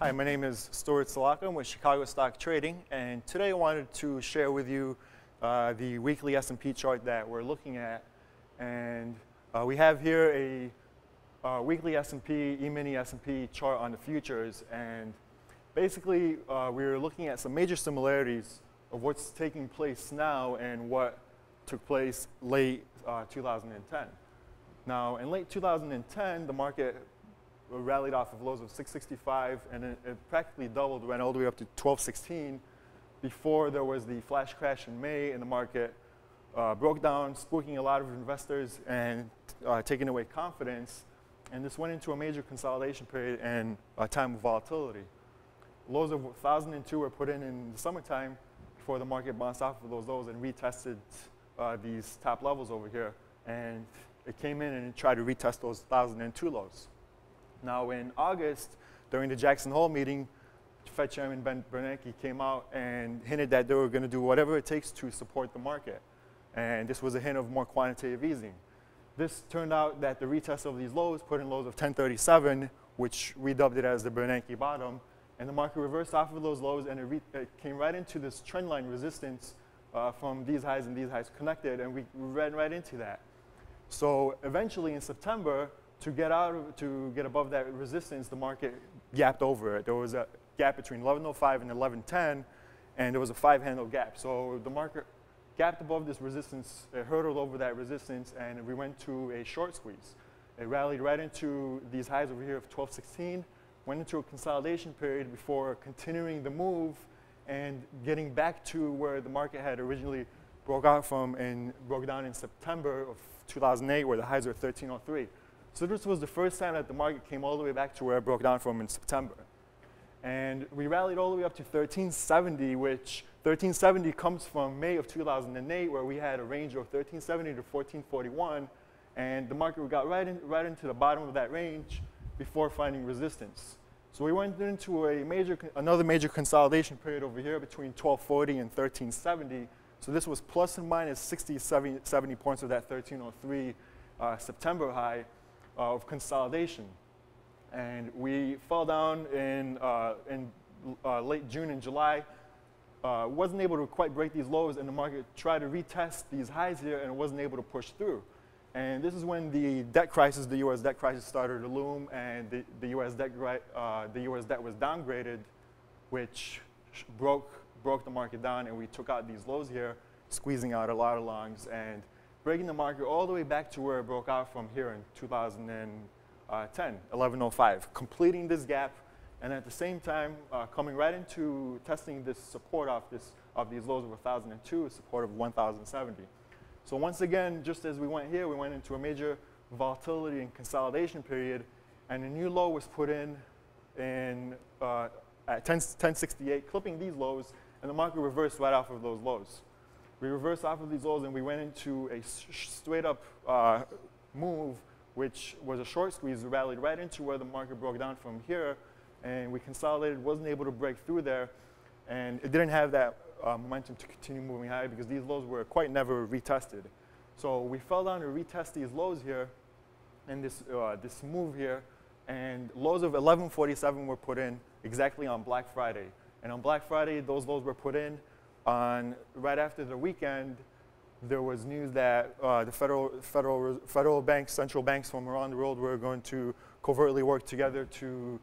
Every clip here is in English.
Hi, my name is Stewart Solaka. I'm with Chicago Stock Trading, and today I wanted to share with you the weekly S&P chart that we're looking at. And we have here a weekly S&P, E-mini S&P chart on the futures, and basically we're looking at some major similarities of what's taking place now and what took place late 2010. Now, in late 2010, the market rallied off of lows of 665, and it practically doubled, went all the way up to 1216 before there was the flash crash in May, and the market broke down, spooking a lot of investors and taking away confidence. And this went into a major consolidation period and a time of volatility. Lows of 1002 were put in the summertime before the market bounced off of those lows and retested these top levels over here. And it came in and tried to retest those 1002 lows. Now, in August, during the Jackson Hole meeting, Fed Chairman Ben Bernanke came out and hinted that they were going to do whatever it takes to support the market. And this was a hint of more quantitative easing. This turned out that the retest of these lows put in lows of 1037, which we dubbed it as the Bernanke bottom. And the market reversed off of those lows, and it came right into this trend line resistance from these highs and these highs connected, and we ran right into that. So eventually in September, to get above that resistance, the market gapped over it. There was a gap between 1105 and 1110, and there was a 5-handle gap. So the market gapped above this resistance, it hurdled over that resistance, and we went to a short squeeze. It rallied right into these highs over here of 1216, went into a consolidation period before continuing the move and getting back to where the market had originally broke out from and broke down in September of 2008, where the highs were 1303. So this was the first time that the market came all the way back to where it broke down from in September. And we rallied all the way up to 1370, which 1370 comes from May of 2008, where we had a range of 1370 to 1441. And the market got right into the bottom of that range before finding resistance. So we went into another major consolidation period over here between 1240 and 1370. So this was plus and minus 60, 70 points of that 1303 September high of consolidation. And we fell down in late June and July. Wasn't able to quite break these lows, and the market tried to retest these highs here, and it wasn't able to push through. And this is when the debt crisis, the U.S. debt crisis, started to loom, and the U.S. debt was downgraded, which broke the market down, and we took out these lows here, squeezing out a lot of longs and breaking the market all the way back to where it broke out from here in 2010, 1105, completing this gap, and at the same time coming right into testing this support of these lows of 1002, support of 1070. So once again, just as we went here, we went into a major volatility and consolidation period, and a new low was put in at 1068, clipping these lows, and the market reversed right off of those lows. We reversed off of these lows, and we went into a straight up move, which was a short squeeze. We rallied right into where the market broke down from here, and we consolidated, wasn't able to break through there, and it didn't have that momentum to continue moving higher because these lows were quite never retested. So we fell down to retest these lows here, and this move here, and lows of 1147 were put in exactly on Black Friday. And on Black Friday, those lows were put in right after the weekend. There was news that the federal banks, central banks from around the world were going to covertly work together to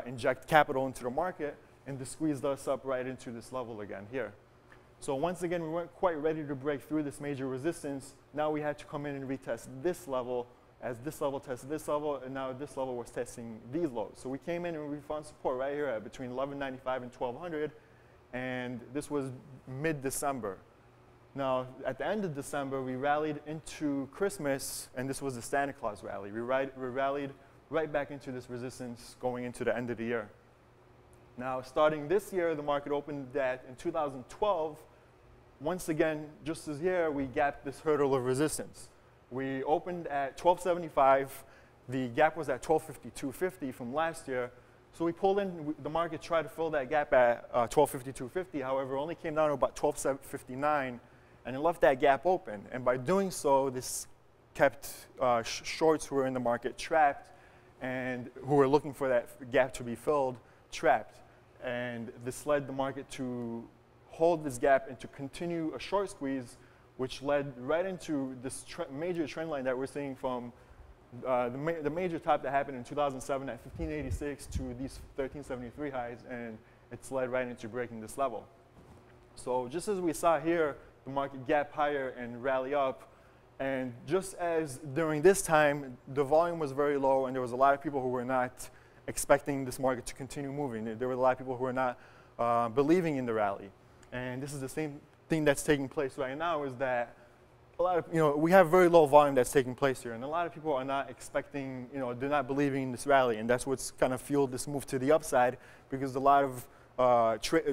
inject capital into the market, and this squeezed us up right into this level again here. So once again, we weren't quite ready to break through this major resistance. Now we had to come in and retest this level, as this level tested this level, and now this level was testing these lows. So we came in and we found support right here at between 1195 and 1200, and this was mid-December. Now, at the end of December, we rallied into Christmas, and this was the Santa Claus rally. We rallied right back into this resistance going into the end of the year. Now, starting this year, the market opened that in 2012. Once again, just as here, we gapped this hurdle of resistance. We opened at 1275. The gap was at 1252.50 from last year. So we pulled in, the market tried to fill that gap at 1252.50. However, only came down to about 1259, and it left that gap open. And by doing so, this kept shorts who were in the market trapped and who were looking for that gap to be filled, trapped. And this led the market to hold this gap and to continue a short squeeze, which led right into this major trend line that we're seeing from the major top that happened in 2007 at 1586 to these 1373 highs, and it's led right into breaking this level. So just as we saw here, the market gap higher and rally up, and just as during this time, the volume was very low and there was a lot of people who were not expecting this market to continue moving. There were a lot of people who were not believing in the rally. And this is the same thing that's taking place right now, is that a lot of, we have very low volume that's taking place here, and a lot of people are not expecting, they're not believing in this rally, and that's what's kind of fueled this move to the upside, because a lot of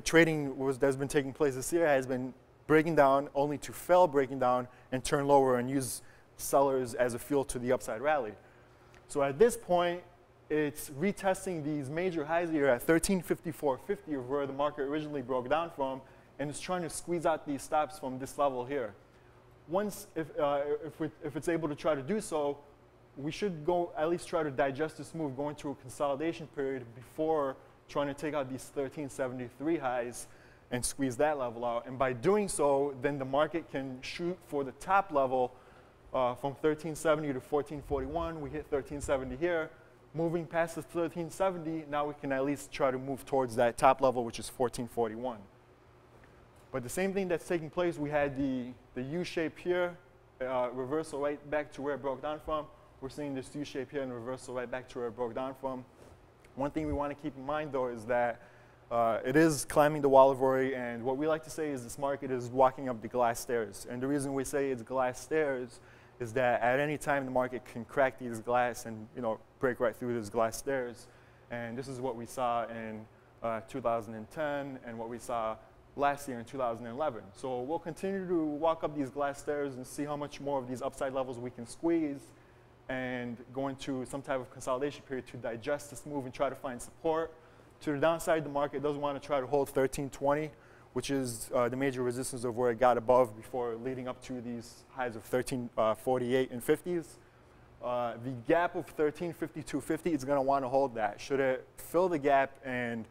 trading that's been taking place this year has been breaking down only to fail breaking down and turn lower and use sellers as a fuel to the upside rally. So at this point, it's retesting these major highs here at 1354.50 of where the market originally broke down from, and it's trying to squeeze out these stops from this level here. Once, if it's able to try to do so, we should go at least try to digest this move, going through a consolidation period before trying to take out these 1373 highs and squeeze that level out. And by doing so, then the market can shoot for the top level from 1370 to 1441. We hit 1370 here. Moving past the 1370, now we can at least try to move towards that top level, which is 1441. But the same thing that's taking place, we had the U shape here, reversal right back to where it broke down from. We're seeing this U shape here and reversal right back to where it broke down from. One thing we want to keep in mind, though, is that it is climbing the wall of worry, and what we like to say is this market is walking up the glass stairs. And the reason we say it's glass stairs is that at any time the market can crack these glass and break right through these glass stairs. And this is what we saw in 2010 and what we saw last year in 2011. So we'll continue to walk up these glass stairs and see how much more of these upside levels we can squeeze, and go into some type of consolidation period to digest this move and try to find support. To the downside, the market does want to try to hold 1320, which is the major resistance of where it got above before leading up to these highs of 1348 and 50s. The gap of 1352.50 is going to want to hold that. Should it fill the gap and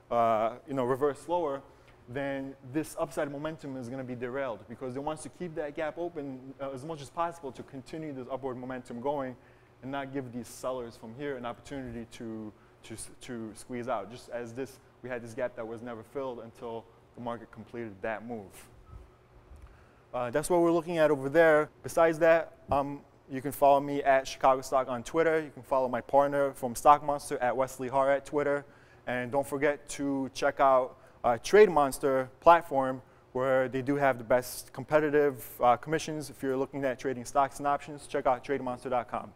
reverse lower, then this upside momentum is going to be derailed, because it wants to keep that gap open as much as possible to continue this upward momentum going and not give these sellers from here an opportunity to squeeze out. Just as we had this gap that was never filled until the market completed that move. That's what we're looking at over there. Besides that, you can follow me at Chicago Stock on Twitter. You can follow my partner from StockMonster at Wesley Har at Twitter. And don't forget to check out TradeMonster platform, where they do have the best competitive commissions. If you're looking at trading stocks and options, check out TradeMonster.com.